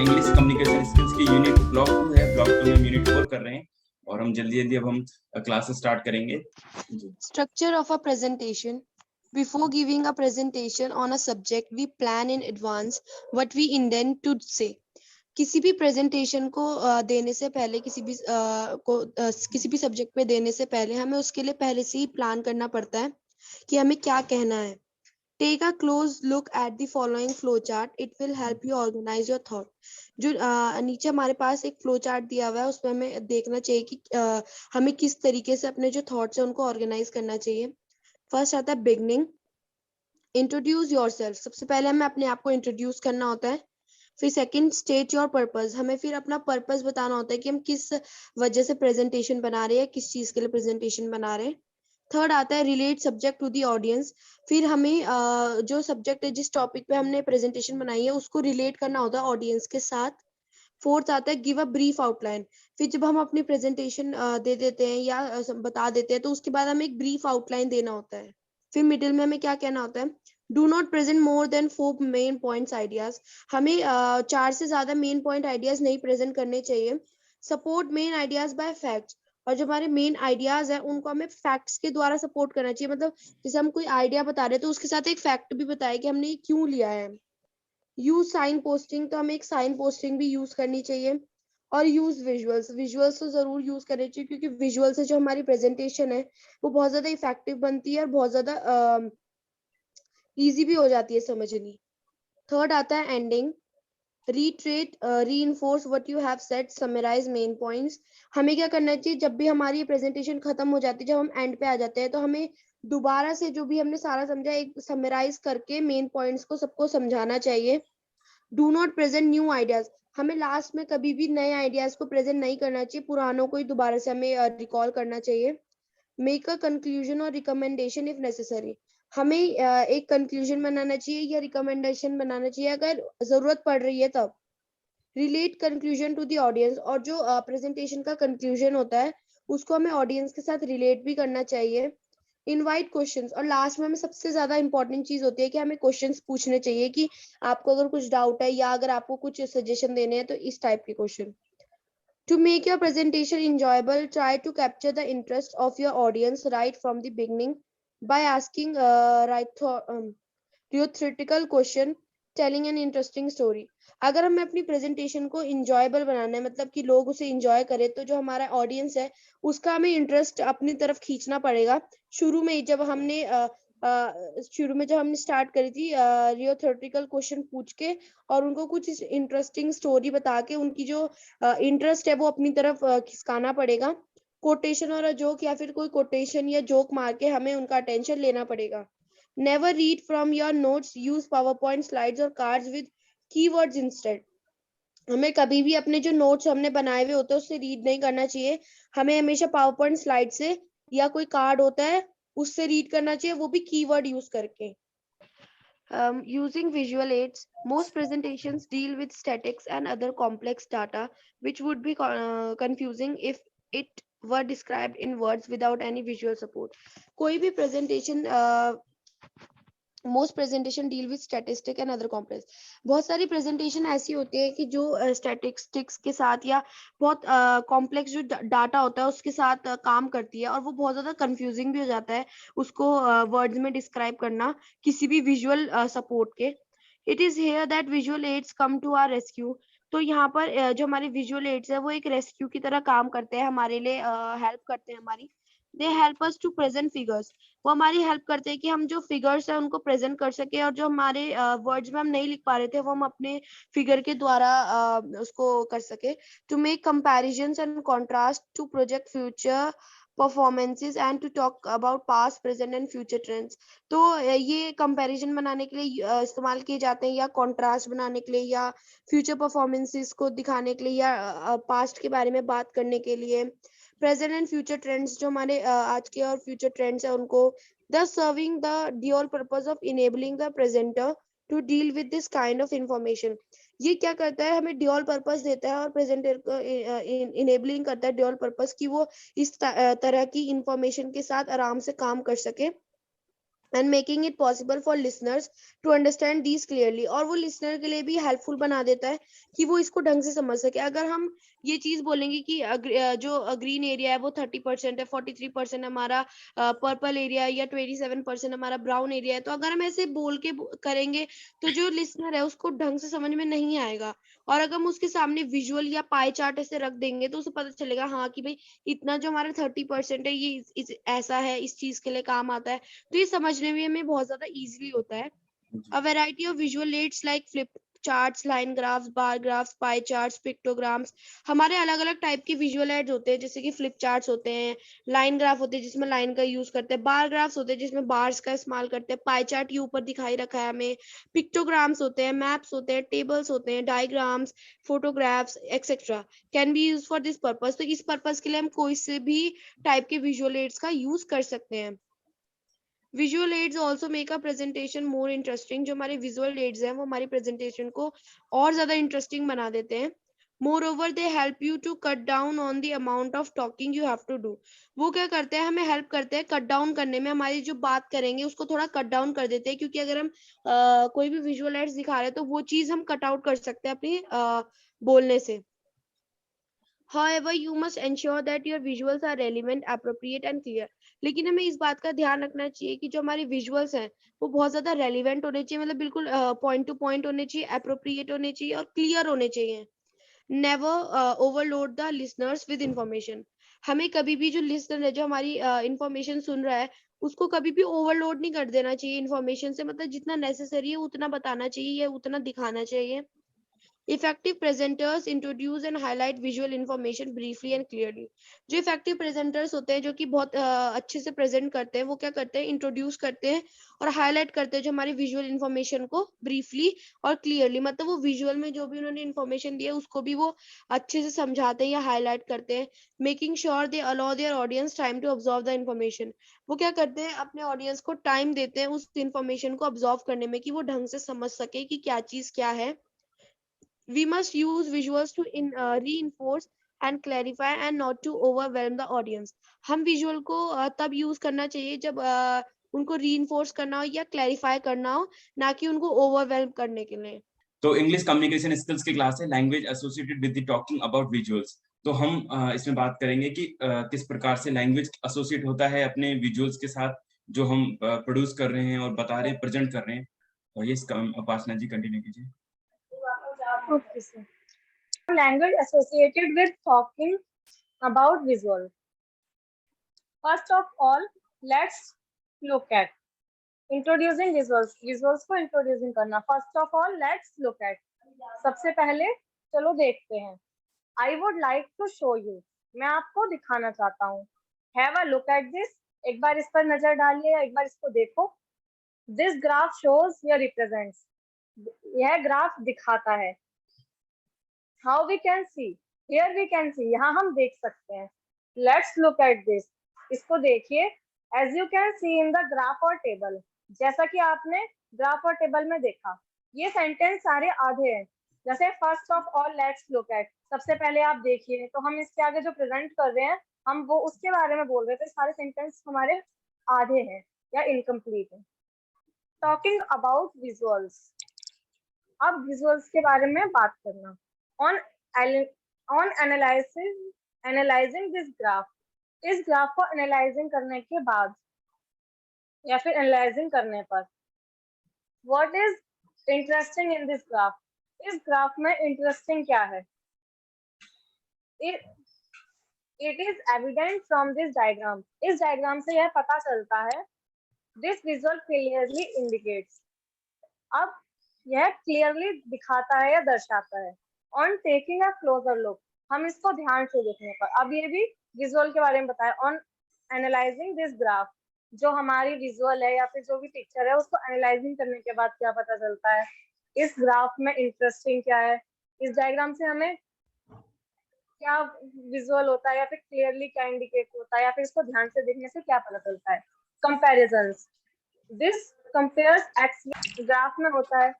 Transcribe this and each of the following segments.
English communication skills की unit block 2 है, block 2 में हम यूनिट 4 कर रहे हैं और हम जल्दी अब हम क्लास स्टार्ट करेंगे। Structure of a presentation. Before giving a presentation on a subject, we plan in advance what we intend to say. किसी भी प्रेजेंटेशन को देने से पहले किसी भी सब्जेक्ट पे देने से पहले हमें उसके लिए पहले से ही प्लान करना पड़ता है कि हमें क्या कहना है। Take a close look at the following flow chart. It will help you organize your thought. जो नीचे हमारे पास एक फ्लो चार्ट दिया हुआ है, उसमें हमें देखना चाहिए कि हमें किस तरीके से अपने जो थॉट्स है उनको ऑर्गेनाइज करना चाहिए। फर्स्ट आता है बिगनिंग, इंट्रोड्यूस योरसेल्फ। सबसे पहले हमें अपने आप को इंट्रोड्यूस करना होता है। फिर सेकंड, स्टेट योर पर्पस। हमें फिर अपना पर्पस बताना होता है कि हम किस वजह से प्रेजेंटेशन बना रहे हैं, किस चीज के लिए प्रेजेंटेशन बना रहे हैं। थर्ड आता है relate subject to the audience. फिर हमें जो सब्जेक्ट है, जिस टॉपिक पे हमने प्रेजेंटेशन बनाई है, उसको रिलेट करना होता है ऑडियंस के साथ। फोर्थ आता है गिव अ ब्रीफ आउटलाइन। फिर जब हम अपनी प्रेजेंटेशन दे देते हैं या बता देते हैं, तो उसके बाद हमें एक ब्रीफ आउटलाइन देना होता है। फिर मिडिल में हमें क्या कहना होता है, do not present more than 4 main points ideas. हमें 4 से ज्यादा मेन पॉइंट आइडियाज नहीं प्रेजेंट करने चाहिए। Support main ideas bye facts. और जो हमारे मेन आइडियाज है उनको हमें फैक्ट्स के द्वारा सपोर्ट करना चाहिए। मतलब जैसे हम कोई आइडिया बता रहे हैं तो उसके साथ एक फैक्ट भी बताए कि हमने ये क्यों लिया है। यूज साइन पोस्टिंग, तो हमें एक साइन पोस्टिंग भी यूज करनी चाहिए। और यूज विजुअल्स। विजुअल्स तो जरूर यूज करने चाहिए, क्योंकि विजुअल से जो हमारी प्रेजेंटेशन है वो बहुत ज्यादा इफेक्टिव बनती है और बहुत ज्यादा इजी भी हो जाती है समझनी। थर्ड आता है ending, reiterate, reinforce what you have said, summarize main points। हमें क्या करना चाहिए, जब भी हमारी प्रेजेंटेशन खत्म हो जाती है, जब हम एंड पे आ जाते हैं, तो हमें दोबारा से जो भी हमने सारा समझा एक समराइज करके मेन पॉइंट्स को सबको समझाना चाहिए। Do not present new ideas. हमें लास्ट में कभी भी नए आइडियाज को प्रेजेंट नहीं करना चाहिए, पुरानों को ही दोबारा से हमें रिकॉल करना चाहिए। मेक अ कंक्लूजन और रिकमेंडेशन इफ नेसेसरी। हमें एक कंक्लूजन बनाना चाहिए या रिकमेंडेशन बनाना चाहिए अगर जरूरत पड़ रही है तब। Relate conclusion to the audience. और जो प्रेजेंटेशन का कंक्लूजन होता है उसको हमें ऑडियंस के साथ रिलेट भी करना चाहिए। Invite questions. और लास्ट में हमें सबसे ज्यादा इंपॉर्टेंट चीज होती है कि हमें क्वेश्चंस पूछने चाहिए कि आपको अगर कुछ डाउट है या अगर आपको कुछ सजेशन देने हैं, तो इस टाइप के question. To make your presentation enjoyable, try to capture the interest of your audience right from the beginning by asking theoretical question, telling an interesting story. अगर हमें अपनी प्रेजेंटेशन को इंजॉयबल बनाना है, मतलब कि लोग उसे इंजॉय करें, तो जो हमारा ऑडियंस है उसका हमें इंटरेस्ट अपनी तरफ खींचना पड़ेगा। शुरू में जब हमने स्टार्ट करी थी रियोथेटिकल क्वेश्चन पूछ के और उनको कुछ इंटरेस्टिंग स्टोरी बता के उनकी जो इंटरेस्ट है वो अपनी तरफ खिसकाना पड़ेगा। कोटेशन और जोक या फिर कोई कोटेशन या जोक मार के हमें उनका अटेंशन लेना पड़ेगा। Never read from your notes, use power point slides और कार्ड्स विद कीवर्ड्स इंस्टेड। हमें कभी भी अपने जो नोट्स हमने बनाए हुए होते हैं उससे रीड नहीं करना चाहिए। हमें हमेशा पावर पॉइंट स्लाइड से या कोई कार्ड होता है उससे रीड करना चाहिए, वो भी कीवर्ड यूज करके। Using visual aids, most presentations deal with statics and other complex data, which would be confusing if it were described in words without any visual support. कोई भी presentation most presentation deal with statistic and other complex. बहुत सारी presentation ऐसी होती है कि जो statistics के साथ या बहुत कॉम्प्लेक्स जो डाटा होता है उसके साथ काम करती है, और वो बहुत ज्यादा कंफ्यूजिंग भी हो जाता है उसको वर्ड्स में डिस्क्राइब करना किसी भी विजुअल सपोर्ट के। It is here that visual aids come to our rescue. तो यहाँ पर जो हमारे विजुअल एड्स है वो एक रेस्क्यू की तरह काम करते हैं, हमारे लिए हेल्प करते हैं हमारी। They help us to present figures. वो हमारी हेल्प करते हैं कि हम जो फिगर्स है उनको प्रेजेंट कर सके, और जो हमारे वर्ड्स में हम नहीं लिख पा रहे थे वो हम अपने फिगर के द्वारा उसको कर सके। To make comparisons and contrast, to project future performances and to talk about past present and future trends. तो ये कंपैरिजन बनाने के लिए इस्तेमाल किए जाते हैं, या कॉन्ट्रास्ट बनाने के लिए, या फ्यूचर परफॉर्मेंसेस को दिखाने के लिए, या पास्ट के बारे में बात करने के लिए। प्रेजेंट एंड फ्यूचर ट्रेंड्स, जो हमारे आज के और फ्यूचर ट्रेंड्स है उनको। thus serving the dual purpose of enabling the presenter to deal with this kind of information। ये क्या करता है, हमें ड्यूअल पर्पस देता है और प्रेजेंटर को इनेबलिंग करता है ड्यूअल पर्पस की वो इस तरह की इंफॉर्मेशन के साथ आराम से काम कर सके। and making it possible for listeners to understand these clearly. और वो listener के लिए भी helpful बना देता है कि वो इसको ढंग से समझ सके. अगर हम ये चीज बोलेंगे कि जो ग्रीन एरिया है वो 30% है, 43% हमारा पर्पल एरिया है, या 27% हमारा ब्राउन एरिया है, तो अगर हम ऐसे बोल के करेंगे तो जो लिसनर है उसको ढंग से समझ में नहीं आएगा. और अगर हम उसके सामने विजुअल या पाई चार्ट ऐसे रख देंगे तो उसे पता चलेगा हाँ कि भाई इतना जो हमारा 30% है ये ऐसा है, इस चीज के लिए काम आता है. तो ये समझने में हमें बहुत ज्यादा इजीली होता है. A variety of visual aids like flip charts, line graphs, bar graphs, pie charts, pictograms. हमारे अलग अलग टाइप के विजुअल एड्स होते हैं, जैसे कि फ्लिप चार्ट्स होते हैं, लाइन ग्राफ होते हैं जिसमें लाइन का यूज करते हैं, बार ग्राफ्स होते हैं जिसमें बार्स का इस्तेमाल करते हैं, पाई चार्ट ये ऊपर दिखाई रखा है हमें, पिक्टोग्राम्स होते हैं, मैप्स होते हैं, टेबल्स होते हैं, diagrams, photographs etcetera can be use for this purpose. तो इस पर्पस के लिए हम कोई से भी टाइप के विजुअल एड्स का यूज कर सकते हैं. Visual aids also make a presentation more interesting. जो हमारे विजुअल एड्स हैं वो हमारी प्रेजेंटेशन को और ज्यादा इंटरेस्टिंग बना देते हैं. Moreover they help you to cut down on the amount of talking you have to do. वो क्या करते हैं, हमें हेल्प करते हैं कट डाउन करने में. हमारी जो बात करेंगे उसको थोड़ा कट डाउन कर देते हैं, क्योंकि अगर हम कोई भी विजुअल एड्स दिखा रहे हैं तो वो चीज हम कट आउट कर सकते हैं अपनी बोलने से. However, you must ensure that your visuals are relevant, appropriate and clear. लेकिन हमें इस बात का ध्यान रखना चाहिए कि जो हमारे विजुअल्स हैं वो बहुत ज्यादा रेलिवेंट होने चाहिए, मतलब बिल्कुल पॉइंट टू पॉइंट होने चाहिए, अप्रोप्रिएट होने चाहिए और क्लियर होने चाहिए. Never overload the listeners with information. हमें कभी भी जो लिसनर है, जो हमारी इंफॉर्मेशन सुन रहा है, उसको कभी भी ओवरलोड नहीं कर देना चाहिए इंफॉर्मेशन से. मतलब जितना नेसेसरी है उतना बताना चाहिए या उतना दिखाना चाहिए. Effective presenters introduce and highlight visual information briefly and clearly. जो effective presenters होते हैं, जो कि बहुत अच्छे से present करते हैं, वो क्या करते हैं, introduce करते हैं और highlight करते हैं जो हमारी visual information को briefly और clearly. मतलब वो visual में जो भी उन्होंने information दी है उसको भी वो अच्छे से समझाते हैं या highlight करते हैं. Making sure they allow their audience time to absorb the information. वो क्या करते हैं, अपने audience को time देते हैं उस information को absorb करने में कि वो ढंग से समझ सके कि क्या चीज क्या है. We must use visuals to reinforce and clarify and not to overwhelm the audience. हम visual को तब use करना चाहिए जब उनको reinforce करना हो या clarify करना हो, ना कि उनको overwhelm करने के लिए. तो इंग्लिश कम्युनिकेशन स्किल्स की क्लास है, language associated with the talking about visuals. तो हम इसमें बात करेंगे कि किस प्रकार से लैंग्वेज एसोसिएट होता है अपने विजुअल्स के साथ, जो हम प्रोड्यूस कर रहे हैं और बता रहे हैं, प्रेजेंट कर रहे हैं. और ये उपासना जी कंटिन्यू कीजिए. Okay, sir. Language associated with talking about visual. First of all, let's look at introducing visuals. Visuals को introducing करना. First of all, let's look at. सबसे पहले चलो देखते हैं. I would like to show you. मैं आपको दिखाना चाहता हूँ. Have a look at this. एक बार इस पर नजर डालिए या एक बार इसको देखो. This graph shows या represents. यह ग्राफ दिखाता है. How we can see? Here we can see. यहाँ हम देख सकते हैं. Let's look at this. इसको देखिए. As you can see in the graph or table. जैसा कि आपने ग्राफ और टेबल में देखा, ये सेंटेंस सारे आधे हैं. जैसे first of all let's look at, सबसे पहले आप देखिए, तो हम इसके आगे जो प्रेजेंट कर रहे हैं हम वो उसके बारे में बोल रहे थे. सारे सेंटेंस हमारे आधे हैं या इनकम्प्लीट है. Talking about visuals. अब विजुअल्स के बारे में बात करना. on analyzing this graph. इस ग्राफ को एनालाइजिंग करने के बाद या फिर एनालाइजिंग करने पर what is interesting in this graph? इस ग्राफ में इंटरेस्टिंग क्या है? It is evident from this diagram. इस डायग्राम से यह पता चलता है. This visual clearly indicates. अब यह क्लियरली दिखाता है या दर्शाता है. On taking a closer look. हम इसको ध्यान से देखने पर, अब ये भी विजुअल के बारे में बताया. On analyzing this graph, जो हमारी विजुअल है या फिर जो भी पिक्चर है उसको एनालाइजिंग करने के बाद क्या पता चलता है, इस ग्राफ में इंटरेस्टिंग क्या है, इस डायग्राम से हमें क्या विजुअल होता है या फिर क्लियरली क्या इंडिकेट होता है या फिर इसको ध्यान से देखने से क्या पता चलता है. Comparisons. This compares x. Graph में होता है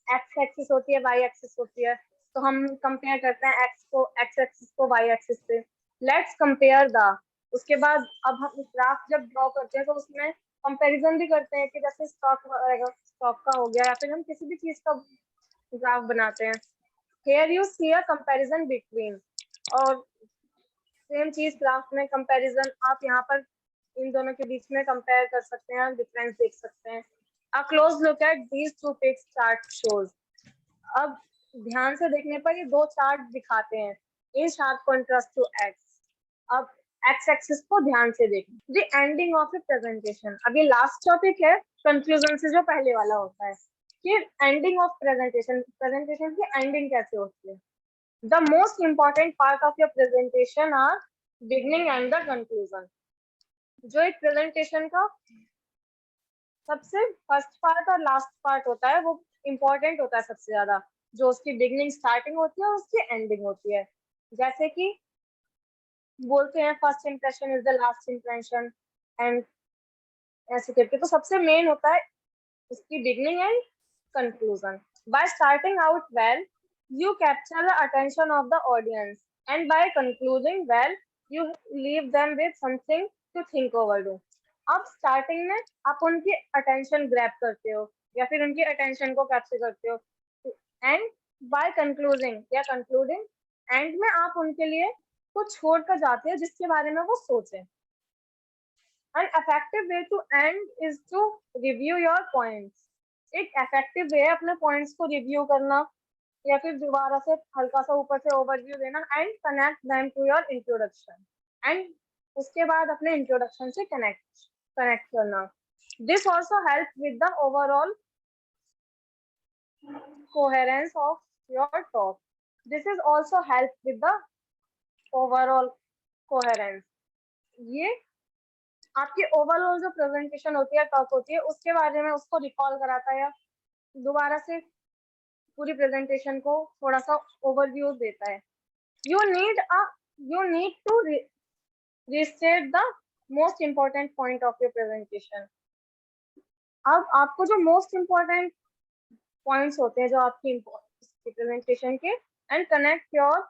एक्स एक्सिस होती है, वाई एक्सिस होती है, तो हम कंपेयर करते हैं एक्स को एक्स एक्सिस को वाई एक्सिस से. Let's compare the. उसके बाद अब हम ग्राफ जब ड्रॉ करते हैं तो उसमें कंपैरिजन भी करते हैं कि जैसे स्टॉक का हो गया या फिर हम किसी भी चीज का ग्राफ बनाते हैं. Here you see a comparison between, और सेम चीज ग्राफ में कंपैरिजन आप यहाँ पर इन दोनों के बीच में कंपेयर कर सकते हैं, डिफरेंस देख सकते हैं. A close look at these two pics chart shows. अब ध्यान से देखने पर ये दो चार्ट दिखाते हैं in sharp contrast to x. अब x एक्सिस को ध्यान से देखें. The ending of a presentation. अब ये लास्ट टॉपिक है कंक्लूजन से जो पहले वाला होता है कि एंडिंग ऑफ प्रेजेंटेशन की एंडिंग कैसे होती है. The most important part of your presentation are beginning and the conclusion. जो एक प्रेजेंटेशन का सबसे फर्स्ट पार्ट और लास्ट पार्ट होता है वो इम्पोर्टेंट होता है सबसे ज्यादा. जो उसकी बिगिनिंग स्टार्टिंग होती है और उसकी एंडिंग होती है. जैसे कि बोलते हैं first impression is the last impression and ऐसे करके. तो सबसे मेन होता है उसकी beginning and conclusion. Bye starting out well you capture the attention of the audience, and by concluding well you leave them with something to think over do. अब starting में आप उनकी अटेंशन ग्रैब करते हो या फिर उनकी अटेंशन को कैप्चर करते हो, एंड बाय कंक्लूडिंग या कंक्लूडिंग एंड में आप उनके लिए कुछ छोड़ कर जाते हो जिसके बारे में वो सोचें. An effective way to end is to review your points. एक इफेक्टिव वे है अपने पॉइंट्स को रिव्यू करना या फिर दोबारा से हल्का सा ऊपर से ओवरव्यू देना and connect them to your introduction, and उसके बाद अपने इंट्रोडक्शन से कनेक्ट करना. This also help with the overall coherence of your talk. This is also help with the overall coherence. ये आपकी ओवरऑल जो प्रेजेंटेशन होती है, टॉक होती है, उसके बारे में उसको रिकॉल कराता है या दोबारा से पूरी प्रेजेंटेशन को थोड़ा सा ओवरव्यू देता है. You need to restate the most important point of your presentation. अब आपको जो मोस्ट इम्पोर्टेंट पॉइंट्स होते हैं जो आपकी प्रेजेंटेशन के, and connect your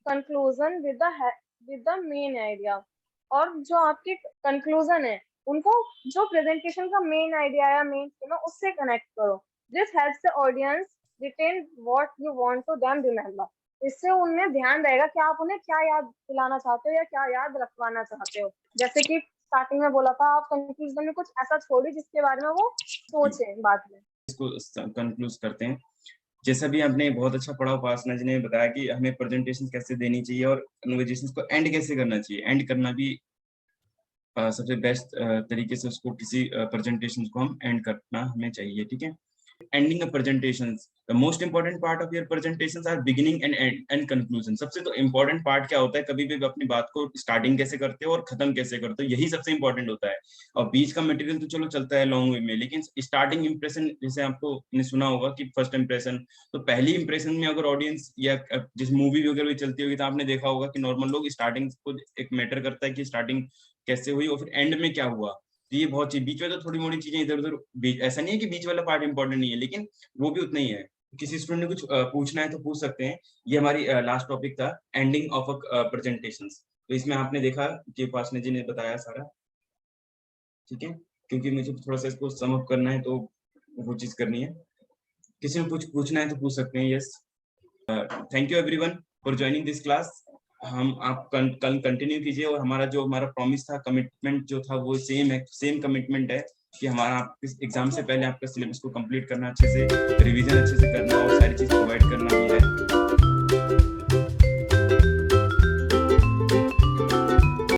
conclusion with the main idea. और जो आपके कंक्लूजन है उनको जो प्रेजेंटेशन का मेन आइडिया या मेन थीम है उससे कनेक्ट करो. This helps the audience retain what you want to them remember. इससे उन्हें ध्यान रहेगा कि आप उन्हें क्या याद दिलाना चाहते हो या क्या याद रखवाना चाहते हो. जैसे कि स्टार्टिंग में बोला था, आप कंक्लूजन में कुछ ऐसा छोड़िए जिसके बारे में वो सोचें बाद में. इसको कंक्लूड करते हैं. जैसा भी आपने बहुत अच्छा पढ़ा, उपासना जी ने बताया कि हमें प्रेजेंटेशन कैसे देनी चाहिए और कन्वर्सेशंस को एंड कैसे करना चाहिए. एंड करना भी सबसे बेस्ट तरीके से उसको किसी प्रेजेंटेशन को हम एंड करना हमें चाहिए. ठीक है. Ending of presentations, the most important part of your presentations are beginning and end and conclusion. सबसे तो important part क्या होता है, कभी भी अपनी बात को starting कैसे करते हो और खत्म कैसे करते हो, यही सबसे important होता है. और बीच का material तो चलो चलता है long way में, लेकिन starting impression जैसे आपको ने सुना होगा कि first impression, तो पहली impression में अगर audience या जिस movie वगैरह भी चलती होगी तो आपने देखा होगा कि normal लोग starting को एक matter करता है कि starting कैसे हुई और फिर end में क्या हुआ. तो ये बहुत चीज, बीच में तो थोड़ी मोड़ी चीजें इधर उधर, ऐसा नहीं है कि बीच वाला पार्ट इंपॉर्टेंट नहीं है, लेकिन वो भी उतना ही है. किसी स्टूडेंट ने कुछ पूछना है तो पूछ सकते हैं. ये हमारी लास्ट टॉपिक था, एंडिंग ऑफ अ प्रेजेंटेशंस. तो इसमें आपने देखा कि उपासना जी ने बताया सारा. ठीक है, क्योंकि मुझे थोड़ा सा इसको सम अप करना है तो वो चीज करनी है. किसी ने कुछ पूछना है तो पूछ सकते हैं. Yes, thank you everyone for joining this class. हम आप कल कंटिन्यू कीजिए और हमारा प्रॉमिस था, कमिटमेंट जो था वो सेम है, सेम कमिटमेंट है कि हमारा इस एग्जाम से पहले आपका सिलेबस को कंप्लीट करना, अच्छे से रिवीजन अच्छे से करना और सारी चीज